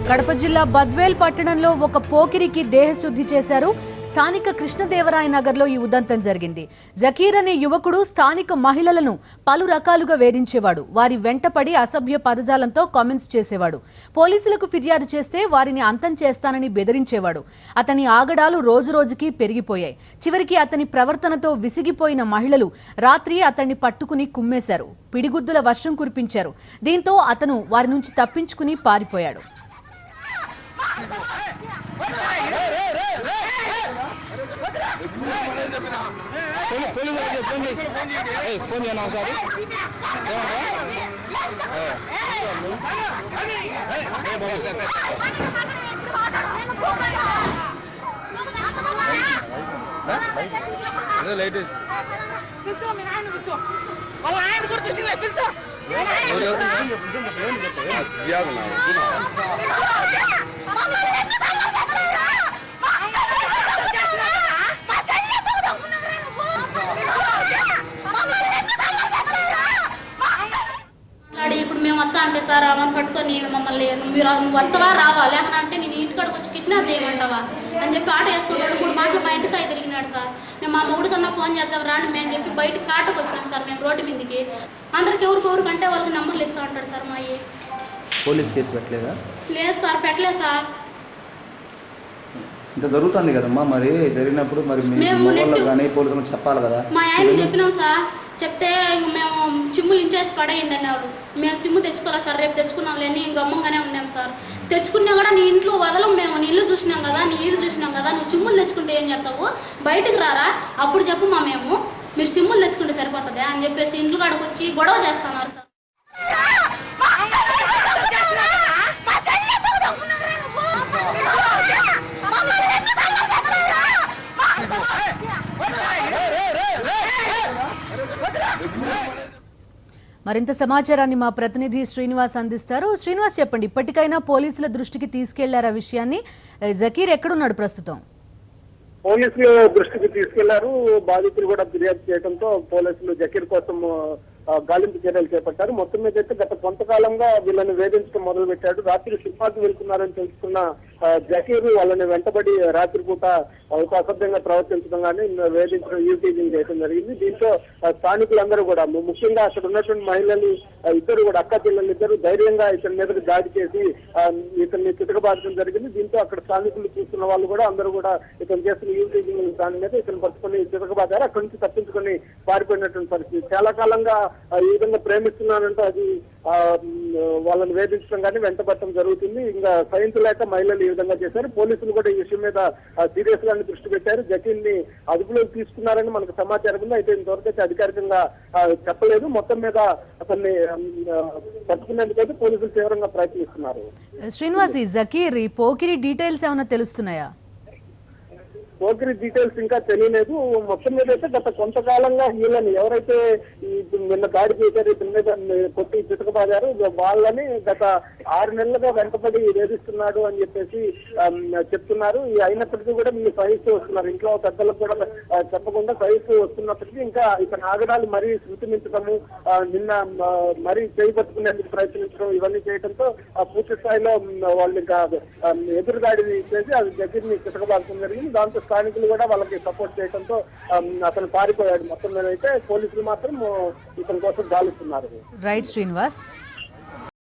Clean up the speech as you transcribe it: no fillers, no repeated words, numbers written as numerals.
కడప జిల్లా బద్వేల్ పట్టణంలో ఒక పోకిరికి దేహశుద్ధి చేశారు. స్థానిక కృష్ణదేవరాయ నగర్లో ఈ ఉదంతం జరిగింది. జకీర్ అనే యువకుడు స్థానిక మహిళలను పలు రకాలుగా వేధించేవాడు. వారి వెంటపడి అసభ్య పదజాలంతో కామెంట్స్ చేసేవాడు. పోలీసులకు ఫిర్యాదు చేస్తే వారిని అంతం చేస్తానని బెదిరించేవాడు. అతని ఆగడాలు రోజురోజుకి పెరిగిపోయాయి. చివరికి అతని ప్రవర్తనతో విసిగిపోయిన మహిళలు రాత్రి అతన్ని పట్టుకుని కుమ్మేశారు. పిడిగుద్దుల వర్షం కురిపించారు. దీంతో అతను వారి నుంచి తప్పించుకుని పారిపోయాడు. ఇప్పుడు మేము వచ్చా అంటే సార్ అమ్మని పట్టుకొని మమ్మల్ని మీరు వచ్చవా రావా లేకపోతే నేను ఇంటికాడికి వచ్చి కిడ్నాప్ చేయమంటావా అని చెప్పి ఆట వేసుకుంటాడు. 3 మాటలు మా ఇంటికి అయితే తిరిగినాడు సార్. మేము మా మొగుడు కన్నా ఫోన్ చేద్దాం రాండి మేము చెప్పి బయటకు కాటకు వచ్చినాం సార్. మేము రోడ్డు మీదకి అందరికి ఎవరికంటే వాళ్ళకి నంబర్లు ఇస్తూ ఉంటాడు సార్. మా పోలీస్ కేసు పెట్టలేదా? లేదు సార్, పెట్టలేదు సార్. ఇంత జరుగుతుంది కదమ్మా, మరి జరిగినప్పుడు మరి పోలీసులకు చెప్పాలి కదా. మా ఆయన చెప్పినాం సార్. చెప్తే మేము చిమ్ములు ఇంచేసి పడేయండి అన్నారు. మేము సిమ్ము తెచ్చుకోలేదు సార్. రేపు తెచ్చుకున్నాంలే అని గమ్మంగానే ఉన్నాం సార్. తెచ్చుకున్నా కూడా నీ ఇంట్లో వదలం, మేము నీ ఇల్లు చూసినాం కదా, నీ ఇల్లు చూసినాం కదా, నువ్వు సిమ్ములు తెచ్చుకుంటే ఏం చేస్తావు, బయటకు రారా అప్పుడు చెప్పు మా మేము మీరు సిమ్ములు తెచ్చుకుంటే సరిపోతుంది అని చెప్పేసి ఇంట్లో కాడకు వచ్చి గొడవ చేస్తున్నారు సార్. మరింత సమాచారాన్ని మా ప్రతినిధి శ్రీనివాస్ అందిస్తారు. శ్రీనివాస్, చెప్పండి, ఇప్పటికైనా పోలీసుల దృష్టికి తీసుకెళ్లారు ఆ విషయాన్ని? జకీర్ ఎక్కడున్నాడు ప్రస్తుతం? పోలీసులు దృష్టికి తీసుకెళ్లారు. బాధితులు కూడా ఫిర్యాదు చేయడంతో పోలీసులు జకీర్ కోసం గాలింపు చర్యలు చేపట్టారు. మొత్తం మీద అయితే గత కొంతకాలంగా వీళ్ళని వేధించడం మొదలు పెట్టాడు. రాత్రి సినిమాకి వెళ్తున్నారని తెలుసుకున్న జకీర్ వాళ్ళని వెంటబడి రాత్రిపూట అసభ్యంగా ప్రవర్తించడం కానీ వేధించడం, యూటీజింగ్ చేయడం జరిగింది. దీంతో స్థానికులందరూ కూడా ముఖ్యంగా అక్కడ ఉన్నటువంటి మహిళలు ఇద్దరు కూడా అక్క పిల్లలు ఇద్దరు ధైర్యంగా ఇతని మీదకి దాడి చేసి ఇతన్ని చితకబారడం జరిగింది. దీంతో అక్కడ స్థానికులు చూస్తున్న వాళ్ళు కూడా అందరూ కూడా ఇతను చేస్తున్న యూటీజింగ్ దాని మీద ఇతను పట్టుకుని చితకబాదారు. అక్కడి నుంచి తప్పించుకొని పారిపోయినటువంటి పరిస్థితి. చాలా కాలంగా ఈ విధంగా ప్రేమిస్తున్నానంటే అది వాళ్ళని వేధించడం కానీ వెంటబట్టడం జరుగుతుంది. ఇంకా సహించలేక మహిళలు ఈ విధంగా చేశారు. పోలీసులు కూడా ఈ విషయం మీద సీరియస్ గానే దృష్టి పెట్టారు. జకీర్ ని అదుపులోకి తీసుకున్నారని మనకు సమాచారం ఉంది. అయితే ఇంతవరకు అయితే అధికారికంగా చెప్పలేదు. మొత్తం మీద అతన్ని పట్టుకునేందుకైతే పోలీసులు తీవ్రంగా ప్రయత్నిస్తున్నారు. శ్రీనివాస్, ఈ జకీర్ ఈ పోకిరి డీటెయిల్స్ ఏమైనా తెలుస్తున్నాయా? పోకిరి డీటెయిల్స్ ఇంకా తెలియలేదు. మొత్తం మీద అయితే గత కొంతకాలంగా వీళ్ళని ఎవరైతే నిన్న దాడి చేశారు, ఇతని మీద కొట్టి చితకబాదారు, వాళ్ళని గత 6 నెలలుగా వెంటబడి వేధిస్తున్నాడు అని చెప్పేసి చెప్తున్నారు. అయినప్పటికీ కూడా వీళ్ళు సహిస్తూ వస్తున్నారు. ఇంట్లో పెద్దలకు కూడా చెప్పకుండా సహిస్తూ వస్తున్నప్పటికీ ఇంకా ఇతని ఆగడాలు మరీ శృతిమించడము, నిన్న మరీ చేపట్టుకునేందుకు ప్రయత్నించడం ఇవన్నీ చేయడంతో పూర్తి స్థాయిలో వాళ్ళు ఇంకా ఎదురుదాడి చేసి అది జకీర్ని చితకబాదడం జరిగింది. దాంతో స్థానికులు కూడా వాళ్ళకి సపోర్ట్ చేయడంతో అతను పారిపోయాడు. మొత్తం మీద అయితే పోలీసులు మాత్రం ఇతని కోసం గాలిస్తున్నారు. రైట్ శ్రీనివాస్.